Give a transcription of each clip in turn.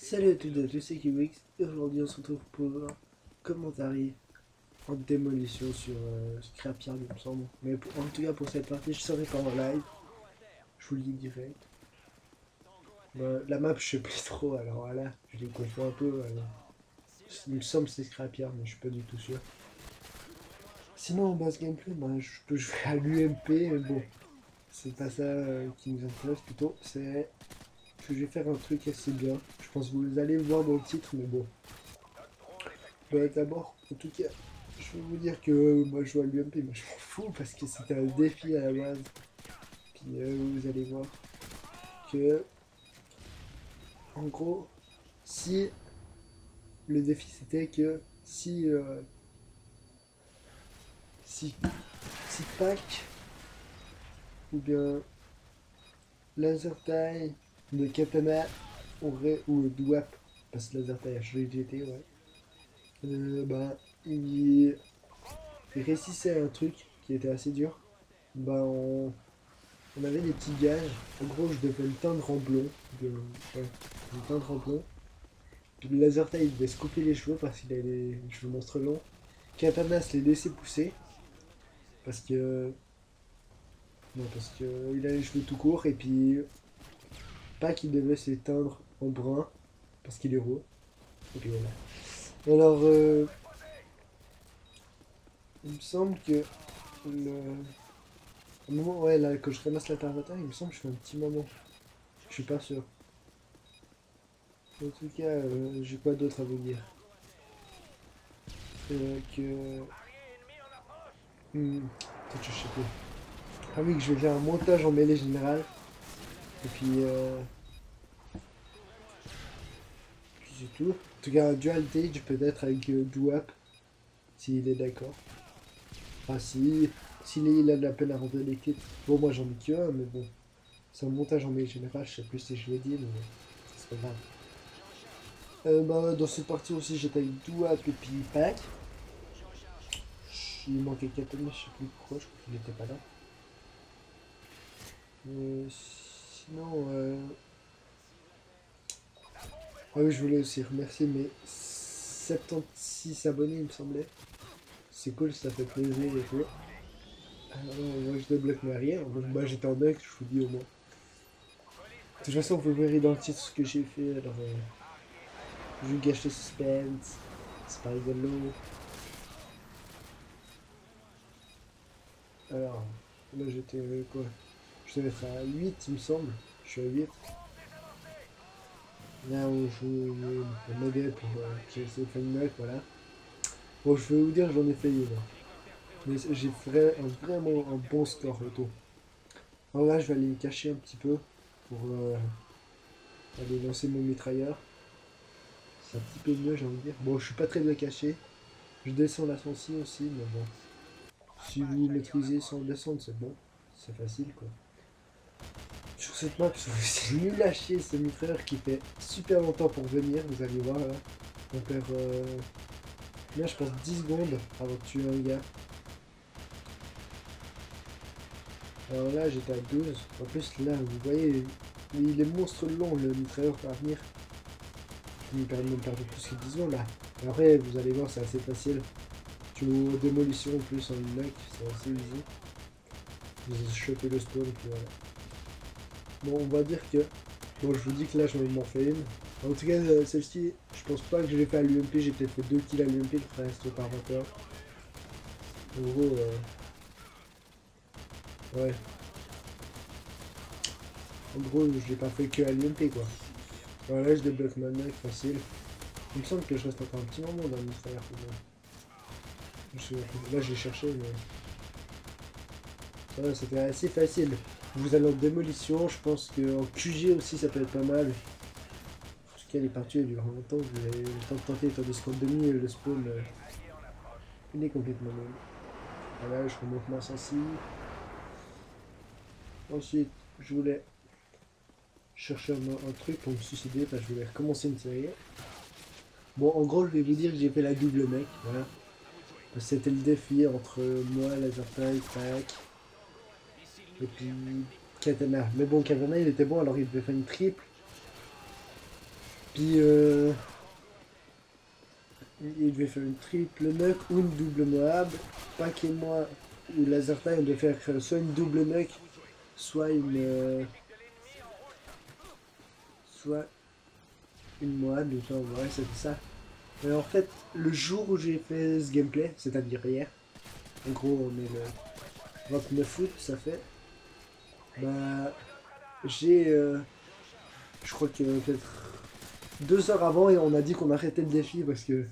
Salut à toutes et à tous, c'est Kubix et aujourd'hui on se retrouve pour un commentaire en démolition sur Scrapyard il me semble. Mais en tout cas pour cette partie je serai pas en live, je vous le dis direct. La map je sais plus trop alors voilà, je les confonds un peu. Il me semble que c'est Scrapyard mais je suis pas du tout sûr. Sinon en base gameplay je peux jouer à l'UMP mais bon, c'est pas ça qui nous intéresse plutôt, c'est que je vais faire un truc assez bien. Je pense que vous allez le voir dans le titre mais bon. D'abord, en tout cas, je vais vous dire que moi je joue à l'UMP, mais je m'en fous parce que c'était un défi à la base. Puis vous allez voir que, en gros, si le défi c'était que si, si Pac ou bien Lasertime de Katana aurait, ou Dwap, parce que Lasertime a changé de GT, ouais, il réussissait un truc qui était assez dur, on avait des petits gages. En gros, je devais le teindre en blond. Ouais, le teindre en blond. Puis le Lasertime, il devait se couper les cheveux parce qu'il a les cheveux monstres longs. Katana se les laissait pousser parce que. Non, parce que il a les cheveux tout courts. Et puis, pas qu'il devait se les teindre en brun parce qu'il est roux. Et puis voilà. Alors, il me semble que. Le... Au moment, ouais, là, quand je ramasse la terre il me semble que je fais un petit moment. Je suis pas sûr. En tout cas, j'ai quoi d'autre à vous dire que. Peut-être je sais plus. Ah oui, que je vais faire un montage en mêlée générale. Et puis c'est tout. En tout cas, un dual stage peut-être avec Duap, s'il est d'accord. Enfin, s'il a de la peine à rentrer les kits. Bon, moi j'en ai qu'un, mais bon. C'est un montage en mêlée générale, je sais plus si je l'ai dit, mais c'est pas grave. Dans cette partie aussi, j'étais avec Duap et puis Pack. Il manquait Katana, je sais plus pourquoi, je crois qu'il était pas là. Sinon, ah oui, je voulais aussi remercier mes 76 abonnés, il me semblait. C'est cool, ça fait plaisir et tout. Moi, je débloque mais rien, donc moi j'étais en deck, je vous dis au moins. De toute façon, vous verrez dans le titre ce que j'ai fait, alors je gâche le suspense, c'est pas rigolo. Alors, là j'étais quoi? Je devais être à 8, il me semble. Je suis à 8. Là où je m'aider pour j'ai essayé de faire une note, voilà. Bon, je vais vous dire, j'en ai fait une. Mais j'ai fait vraiment un bon score et tout. Alors là, je vais aller me cacher un petit peu pour aller lancer mon mitrailleur. C'est un petit peu mieux, j'ai envie de dire. Bon, je suis pas très bien caché. Je descends la sensi aussi, mais bon. Si vous maîtrisez sans descendre, c'est bon. C'est facile, quoi. Sur cette map, c'est nul à chier ce mitrailleur qui fait super longtemps pour venir, vous allez voir là. On perd, là, je pense 10 secondes avant de tuer un gars. Alors là, j'étais à 12. En plus, là, vous voyez, il est monstre long le mitrailleur par venir. Il me permet de perdre plus que 10 secondes là. Et après, vous allez voir, c'est assez facile. Tu vois, démolition en plus en une knock, c'est assez easy. Vous chopez le spawn, puis voilà. Bon, on va dire que. Bon, je vous dis que là, je m'en fais une. En tout cas, celle-ci, je pense pas que je l'ai fait à l'UMP. J'ai peut-être fait 2 kills à l'UMP, le reste par 21. En gros, ouais. En gros, je l'ai pas fait que à l'UMP quoi. Voilà, je débloque ma knock facile. Il me semble que je reste encore un petit moment dans le mystère. Là, j'ai cherché, mais. Ouais, c'était assez facile. Vous allez en démolition, je pense qu'en QG aussi ça peut être pas mal. En tout cas, les parties elles durent longtemps, vous avez le temps de tenter étant de secondes demi et le spawn il est complètement nul. Voilà, je remonte ma sensi. Ensuite, je voulais chercher un truc pour me suicider parce que je voulais recommencer une série. Bon, en gros, je vais vous dire que j'ai fait la double mec, voilà. C'était le défi entre moi, Lasertime, Pack, et puis Katana. Mais bon, Katana il était bon alors il devait faire une triple. Puis il devait faire une triple nuke ou une double Moab. Pac et moi, ou Laser Time, on devait faire soit une double nuke, soit soit une Moab, ouais, c'était ça. Mais en fait, le jour où j'ai fait ce gameplay, c'est-à-dire hier, en gros, on est le 29 août, ça fait. Bah, je crois que peut-être 2 heures avant, et on a dit qu'on arrêtait le défi parce que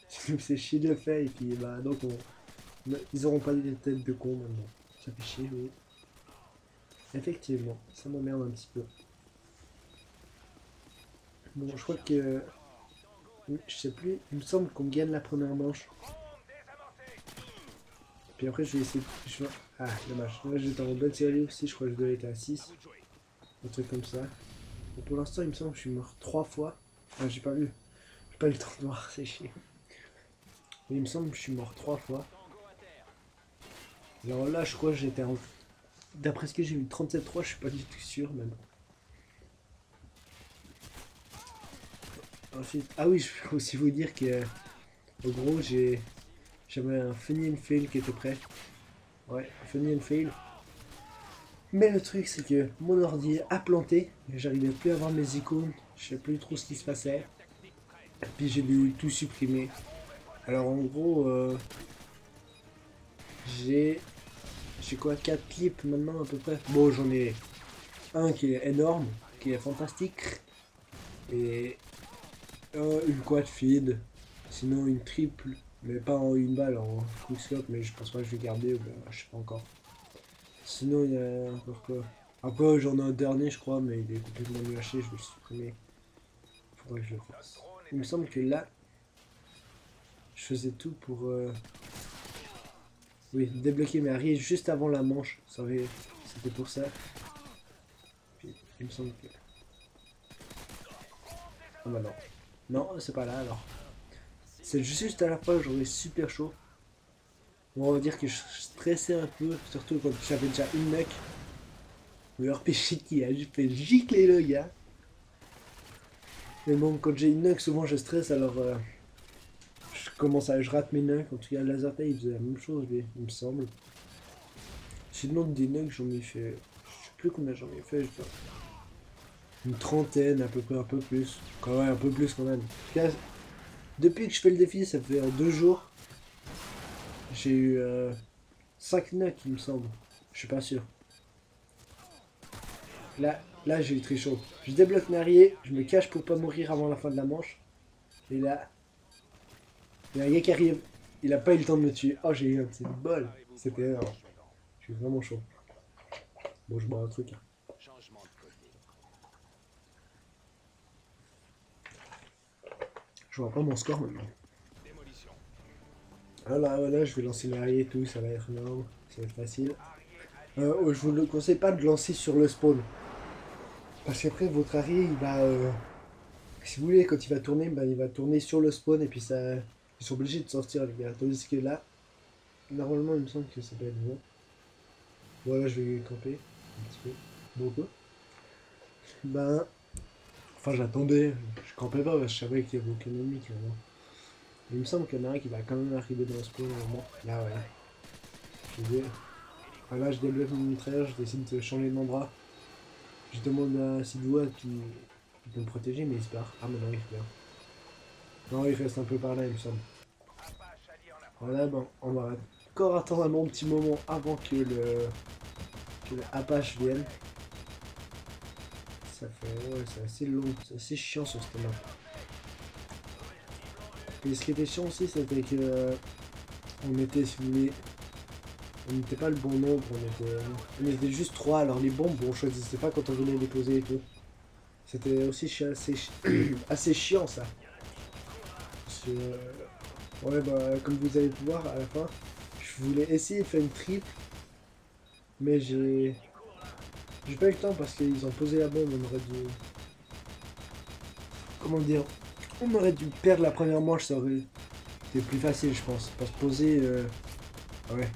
c'est chier de le faire. Et puis, bah, donc, ils auront pas des têtes de con maintenant. Ça fait chier, oui. Effectivement, ça m'emmerde un petit peu. Bon, je crois que. Je sais plus, il me semble qu'on gagne la première manche. Puis après, je vais essayer. Ah, dommage. Là, j'étais en bonne série aussi, je crois que je devais être à 6. Un truc comme ça. Bon, pour l'instant, il me semble que je suis mort 3 fois. Ah, j'ai pas vu. J'ai pas eu le temps de voir, c'est chiant. Mais il me semble que je suis mort 3 fois. Alors là, je crois que j'étais en. D'après ce que j'ai vu, 37-3, je suis pas du tout sûr même. Ensuite, ah oui, je peux aussi vous dire que. En gros, j'avais un Funny and Fail qui était prêt. Ouais, un Funny and Fail. Mais le truc, c'est que mon ordi a planté. J'arrivais plus à voir mes icônes. Je sais plus trop ce qui se passait. Puis j'ai dû tout supprimer. Alors en gros, j'ai quoi, 4 clips maintenant à peu près. Bon, j'en ai un qui est énorme, qui est fantastique. Et une quad feed. Sinon une triple. Mais pas en une balle, en quickscope. Mais je pense pas que je vais garder. Ou bien, je sais pas encore. Sinon, il y a encore quoi. Après, j'en ai un dernier, je crois, mais il est complètement nul haché, je vais le supprimer. Faudrait que je le fasse. Il me semble que là, je faisais tout pour. Oui, débloquer mes arrières juste avant la manche. C'était pour ça. Puis, il me semble que. Ah bah non. Non, c'est pas là alors. C'est juste à la fois, j'aurais super chaud. Bon, on va dire que je stressais un peu, surtout quand j'avais déjà une mec. Le RPG qui a juste fait gicler le gars. Mais bon, quand j'ai une nuke, souvent je stresse, alors je rate mes nukes. En tout cas, Lazarta il faisait la même chose, lui, il me semble. Sinon, des nukes, j'en ai fait. Je sais plus combien j'en ai fait, je dois. Une trentaine, à peu près, un peu plus. Quand même, un peu plus quand même. En tout cas, depuis que je fais le défi, ça fait 2 jours. J'ai eu 5 nukes, il me semble. Je suis pas sûr. Là j'ai eu très chaud. Je débloque mes arrières, je me cache pour pas mourir avant la fin de la manche. Et là, il y a un gars qui arrive. Il a pas eu le temps de me tuer. Oh, j'ai eu un petit bol. C'était énorme. Je suis vraiment chaud. Bon, je bois un truc. Hein. Je vois pas mon score maintenant. Alors voilà, je vais lancer l'arrière et tout, ça va être énorme. Ça va être facile. Je vous le conseille pas de lancer sur le spawn. Parce qu'après, votre arrière, il va... si vous voulez, quand il va tourner, ben, il va tourner sur le spawn et puis ça... Ils sont obligés de sortir, les gars. Tandis que là, normalement, il me semble que ça peut être bon. Voilà, je vais camper un petit peu. Beaucoup. Ben... Enfin, j'attendais. Je campais pas parce que je savais qu'il y avait aucun ennemi, clairement. Il me semble qu'il y en a un qui va quand même arriver dans le spawn au moment. Là, ouais. Là, je débloque mon mitrailleur, je décide de changer d'endroit. Je demande à Sidwood qui peut me protéger, mais il se barre. Ah, mais non, il revient. Non, il reste un peu par là, il me semble. Voilà, bon, on va encore attendre un bon petit moment avant que le Apache vienne. Ça fait... Ouais, c'est assez long, c'est assez chiant sur cette map. Et ce qui était chiant aussi, c'était que... on était, si vous voulez... On n'était pas le bon nombre, on était juste 3, alors les bombes, on choisissait pas quand on venait les poser et tout. C'était aussi assez chiant ça. Parce que, ouais, bah, comme vous allez pouvoir à la fin, je voulais essayer de faire une triple, mais j'ai pas eu le temps parce qu'ils ont posé la bombe, on aurait dû... Comment dire? On aurait dû perdre la première manche, ça aurait été plus facile, je pense. Pas se poser... Ouais.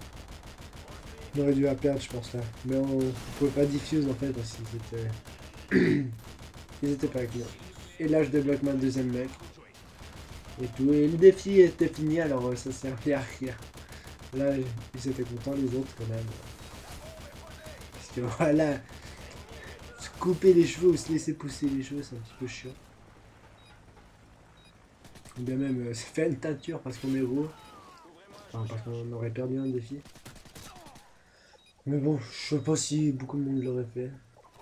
On aurait dû la perdre, je pense, là. Mais on pouvait pas diffuse, en fait, parce qu'ils étaient... Ils étaient pas avec nous. Et là, je débloque ma deuxième mec. Et tout. Et le défi était fini, alors ça servait à rien. Là, ils étaient contents, les autres, quand même. Parce que voilà, se couper les cheveux ou se laisser pousser les cheveux, c'est un petit peu chiant. Ou bien même se faire une teinture parce qu'on est gros. Enfin, parce qu'on aurait perdu un défi. Mais bon, je sais pas si beaucoup de monde l'aurait fait.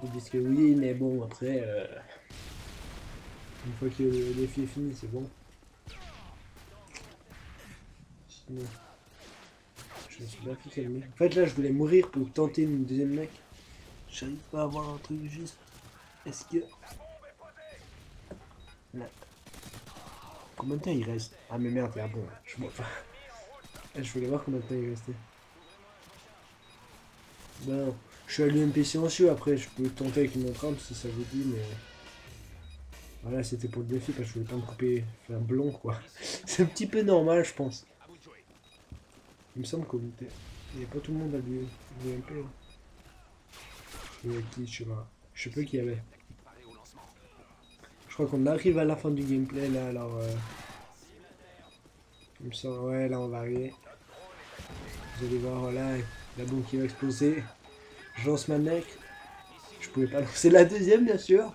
Ils disent que oui, mais bon, après, une fois que le défi est fini, c'est bon. Sinon, je me suis bien fait calmer. En fait, là, je voulais mourir pour tenter une deuxième mec. J'arrive pas à avoir un truc juste. Est-ce que... Là. Combien de temps il reste? Ah, mais merde, c'est bon, je vois pas. Je voulais voir combien de temps il restait. Non, je suis à l'UMP silencieux, après je peux tenter avec une autre arme si ça vous dit, mais... Voilà, c'était pour le défi parce que je voulais pas me couper, faire blond quoi. C'est un petit peu normal, je pense. Il me semble qu'il n'y a pas tout le monde à l'UMP. Qui, je sais pas. Je sais pas qui y avait. Je crois qu'on arrive à la fin du gameplay là, alors... il me semble, ouais, là on va arriver. Vous allez voir, voilà, la bombe qui va exploser. Je lance ma mec. Je pouvais pas lancer la deuxième, bien sûr.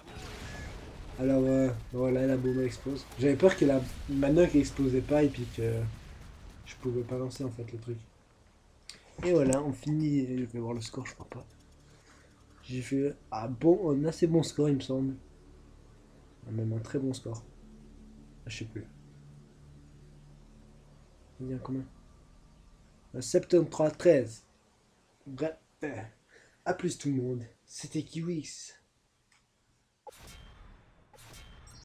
Alors, voilà, la bombe explose. J'avais peur que ma nuque explosait pas et puis que je pouvais pas lancer en fait le truc. Et voilà, on finit. Je vais voir le score, je crois pas. J'ai fait un assez bon score, il me semble. Même un très bon score. Je sais plus. Il y a combien? 73-13. Bref. A plus tout le monde. C'était Kiwix.